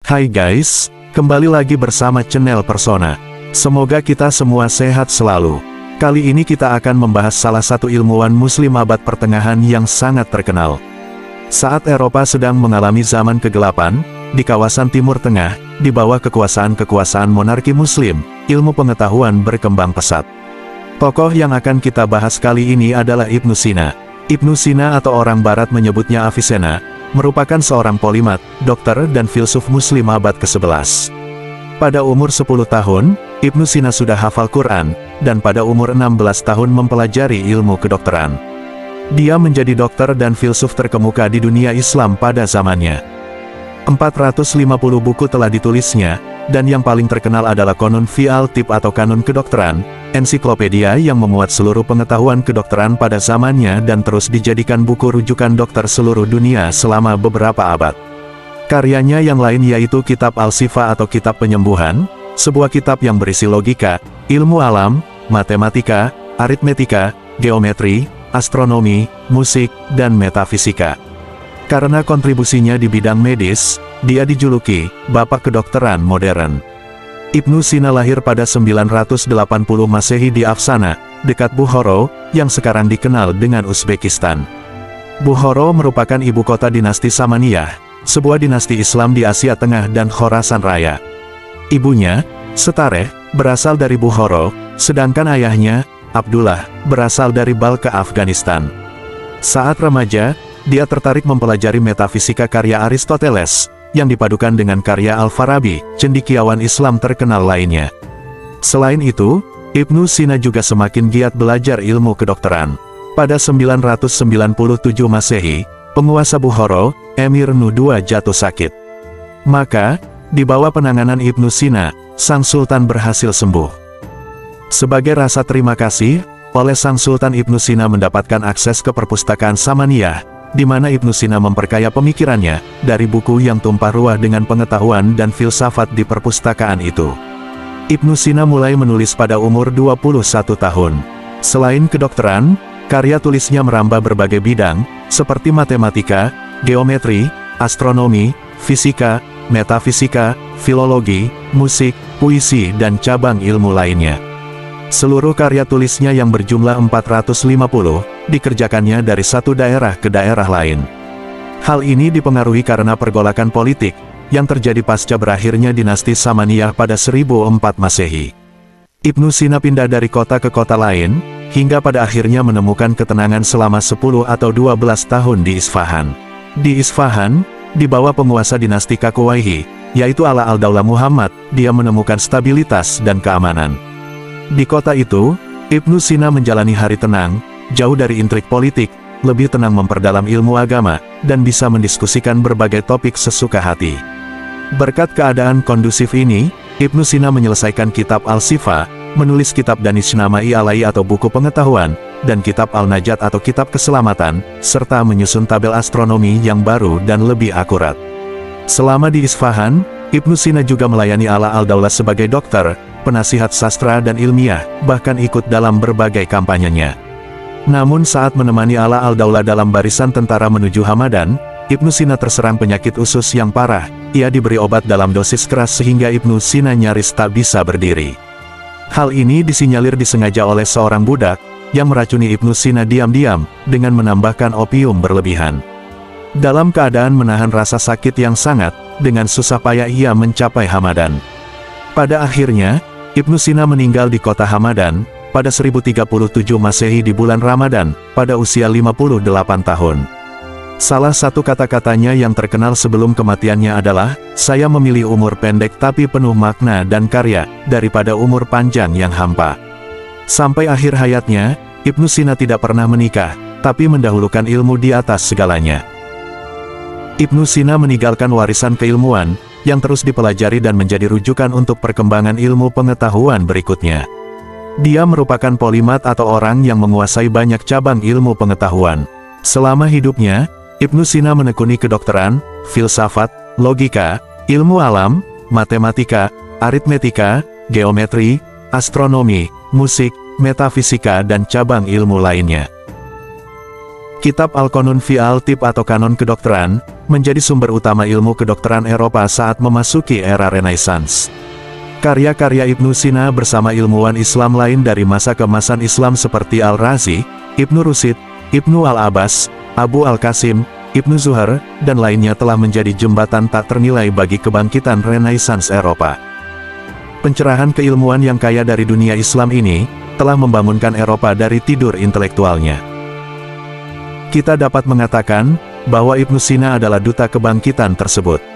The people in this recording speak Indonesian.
Hai guys, kembali lagi bersama channel Persona. Semoga kita semua sehat selalu. Kali ini kita akan membahas salah satu ilmuwan muslim abad pertengahan yang sangat terkenal. Saat Eropa sedang mengalami zaman kegelapan, di kawasan Timur Tengah, di bawah kekuasaan monarki muslim, ilmu pengetahuan berkembang pesat. Tokoh yang akan kita bahas kali ini adalah Ibnu Sina. Ibnu Sina atau orang barat menyebutnya Avicenna, merupakan seorang polimat, dokter dan filsuf muslim abad ke-11. Pada umur 10 tahun, Ibnu Sina sudah hafal Quran, dan pada umur 16 tahun mempelajari ilmu kedokteran. Dia menjadi dokter dan filsuf terkemuka di dunia Islam pada zamannya. 450 buku telah ditulisnya, dan yang paling terkenal adalah Kanun fi al-Tibb atau Kanun Kedokteran, ensiklopedia yang memuat seluruh pengetahuan kedokteran pada zamannya dan terus dijadikan buku rujukan dokter seluruh dunia selama beberapa abad. Karyanya yang lain yaitu Kitab Al-Shifa atau Kitab Penyembuhan, sebuah kitab yang berisi logika, ilmu alam, matematika, aritmetika, geometri, astronomi, musik, dan metafisika. Karena kontribusinya di bidang medis, dia dijuluki Bapak Kedokteran Modern. Ibnu Sina lahir pada 980 Masehi di Afsana, dekat Bukhara, yang sekarang dikenal dengan Uzbekistan. Bukhara merupakan ibu kota dinasti Samaniyah, sebuah dinasti Islam di Asia Tengah dan Khorasan Raya. Ibunya, Setareh, berasal dari Bukhara, sedangkan ayahnya, Abdullah, berasal dari Balkha, Afghanistan. Saat remaja, dia tertarik mempelajari metafisika karya Aristoteles, yang dipadukan dengan karya Al-Farabi, cendekiawan Islam terkenal lainnya. Selain itu, Ibnu Sina juga semakin giat belajar ilmu kedokteran. Pada 997 Masehi, penguasa Bukhara, Emir Nuh II jatuh sakit. Maka, di bawah penanganan Ibnu Sina, sang sultan berhasil sembuh. Sebagai rasa terima kasih, oleh sang sultan Ibnu Sina mendapatkan akses ke perpustakaan Samaniyah, di mana Ibnu Sina memperkaya pemikirannya dari buku yang tumpah ruah dengan pengetahuan dan filsafat di perpustakaan itu. Ibnu Sina mulai menulis pada umur 21 tahun. Selain kedokteran, karya tulisnya merambah berbagai bidang, seperti matematika, geometri, astronomi, fisika, metafisika, filologi, musik, puisi dan cabang ilmu lainnya. Seluruh karya tulisnya yang berjumlah 450, dikerjakannya dari satu daerah ke daerah lain. Hal ini dipengaruhi karena pergolakan politik, yang terjadi pasca berakhirnya dinasti Samaniyah pada 1004 Masehi. Ibnu Sina pindah dari kota ke kota lain, hingga pada akhirnya menemukan ketenangan selama 10 atau 12 tahun di Isfahan. Di Isfahan, di bawah penguasa dinasti Kakuwaihi, yaitu Ala al-Daulah Muhammad, dia menemukan stabilitas dan keamanan. Di kota itu, Ibnu Sina menjalani hari tenang, jauh dari intrik politik, lebih tenang memperdalam ilmu agama, dan bisa mendiskusikan berbagai topik sesuka hati. Berkat keadaan kondusif ini, Ibnu Sina menyelesaikan Kitab Al-Shifa, menulis Kitab Danishnamai Alai atau buku pengetahuan, dan Kitab Al-Najat atau Kitab Keselamatan, serta menyusun tabel astronomi yang baru dan lebih akurat. Selama di Isfahan, Ibnu Sina juga melayani Ala al-Daulah sebagai dokter, penasihat sastra dan ilmiah, bahkan ikut dalam berbagai kampanyenya. Namun saat menemani Ala al-Daulah dalam barisan tentara menuju Hamadan, Ibnu Sina terserang penyakit usus yang parah. Ia diberi obat dalam dosis keras sehingga Ibnu Sina nyaris tak bisa berdiri. Hal ini disinyalir disengaja oleh seorang budak, yang meracuni Ibnu Sina diam-diam, dengan menambahkan opium berlebihan. Dalam keadaan menahan rasa sakit yang sangat, dengan susah payah ia mencapai Hamadan. Pada akhirnya, Ibnu Sina meninggal di kota Hamadan, pada 1037 Masehi di bulan Ramadan, pada usia 58 tahun. Salah satu kata-katanya yang terkenal sebelum kematiannya adalah, "Saya memilih umur pendek tapi penuh makna dan karya, daripada umur panjang yang hampa." Sampai akhir hayatnya, Ibnu Sina tidak pernah menikah, tapi mendahulukan ilmu di atas segalanya. Ibnu Sina meninggalkan warisan keilmuan, yang terus dipelajari dan menjadi rujukan untuk perkembangan ilmu pengetahuan berikutnya. Dia merupakan polimat atau orang yang menguasai banyak cabang ilmu pengetahuan. Selama hidupnya, Ibnu Sina menekuni kedokteran, filsafat, logika, ilmu alam, matematika, aritmetika, geometri, astronomi, musik, metafisika dan cabang ilmu lainnya. Kitab Al-Kanun fi al-Tibb atau Kanon Kedokteran, menjadi sumber utama ilmu kedokteran Eropa saat memasuki era Renaissance. Karya-karya Ibnu Sina bersama ilmuwan Islam lain dari masa keemasan Islam seperti Al-Razi, Ibnu Rushd, Ibnu Al-Abbas, Abu Al-Qasim, Ibnu Zuhair, dan lainnya telah menjadi jembatan tak ternilai bagi kebangkitan Renaissance Eropa. Pencerahan keilmuan yang kaya dari dunia Islam ini, telah membangunkan Eropa dari tidur intelektualnya. Kita dapat mengatakan, bahwa Ibnu Sina adalah duta kebangkitan tersebut.